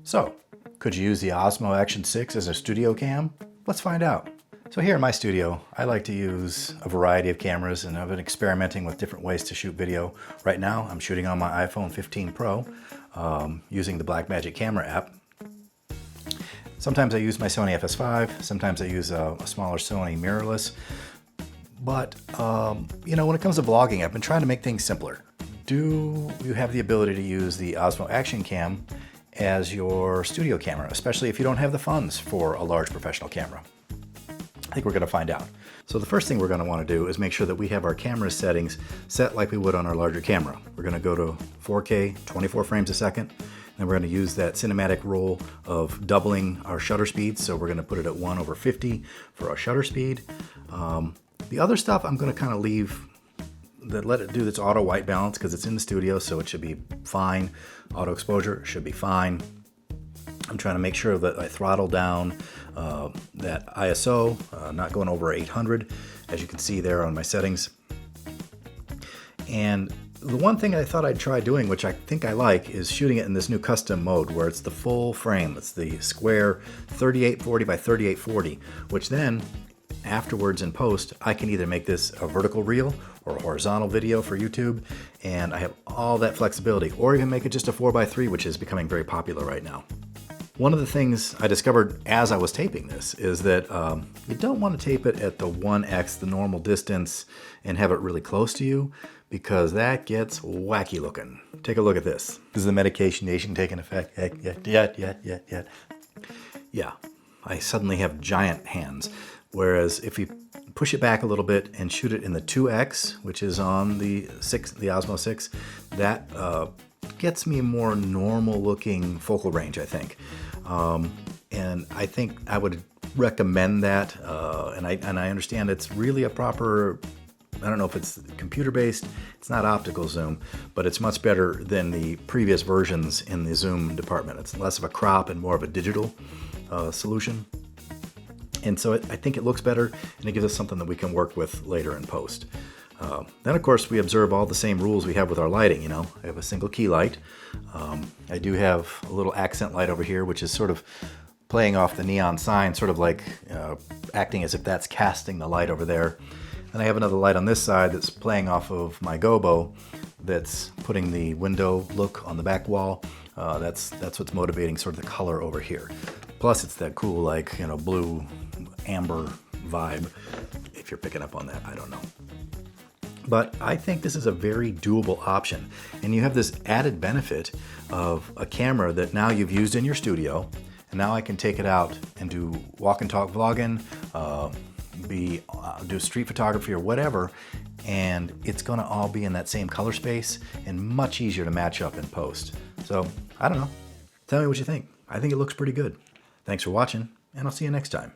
So, could you use the Osmo Action 6 as a studio cam? Let's find out. So here in my studio, I like to use a variety of cameras, and I've been experimenting with different ways to shoot video. Right now, I'm shooting on my iPhone 15 Pro using the Blackmagic camera app. Sometimes I use my Sony FS5, sometimes I use a smaller Sony mirrorless. But, you know, when it comes to vlogging, I've been trying to make things simpler. Do you have the ability to use the Osmo Action Cam as your studio camera, especially if you don't have the funds for a large professional camera? I think we're going to find out. So the first thing we're going to want to do is make sure that we have our camera settings set like we would on our larger camera. We're going to go to 4K, 24 frames a second, and we're going to use that cinematic rule of doubling our shutter speed. So we're going to put it at 1/50 for our shutter speed. The other stuff I'm going to kind of leave, let it do this auto white balance because it's in the studio, so it should be fine. Auto exposure should be fine. I'm trying to make sure that I throttle down that ISO, not going over 800, as you can see there on my settings. And the one thing I thought I'd try doing, which I think I like, is shooting it in this new custom mode where it's the full frame. It's the square 3840 by 3840, which then afterwards in post, I can either make this a vertical reel or a horizontal video for YouTube, and I have all that flexibility, or even make it just a 4:3, which is becoming very popular right now. One of the things I discovered as I was taping this is that you don't want to tape it at the 1x, the normal distance, and have it really close to you, because that gets wacky looking. Take a look at this. This is the medication nation taking effect. Yeah, I suddenly have giant hands. Whereas if you push it back a little bit and shoot it in the 2x, which is on the Osmo 6, that gets me a more normal looking focal range, I think. And I think I would recommend that. And I understand it's really a proper, I don't know if it's computer based, it's not optical zoom, but it's much better than the previous versions in the zoom department. It's less of a crop and more of a digital solution. And so I think it looks better, and it gives us something that we can work with later in post. Then, of course, we observe all the same rules we have with our lighting. You know, I have a single key light. I do have a little accent light over here, which is sort of playing off the neon sign, sort of like acting as if that's casting the light over there. And I have another light on this side that's playing off of my gobo, that's putting the window look on the back wall. That's what's motivating sort of the color over here. Plus, it's that cool, like, you know, blue amber vibe. If you're picking up on that, I don't know. But I think this is a very doable option. And you have this added benefit of a camera that now you've used in your studio. And now I can take it out and do walk and talk vlogging, do street photography or whatever. And it's gonna all be in that same color space and much easier to match up in post. So, I don't know. Tell me what you think. I think it looks pretty good. Thanks for watching, and I'll see you next time.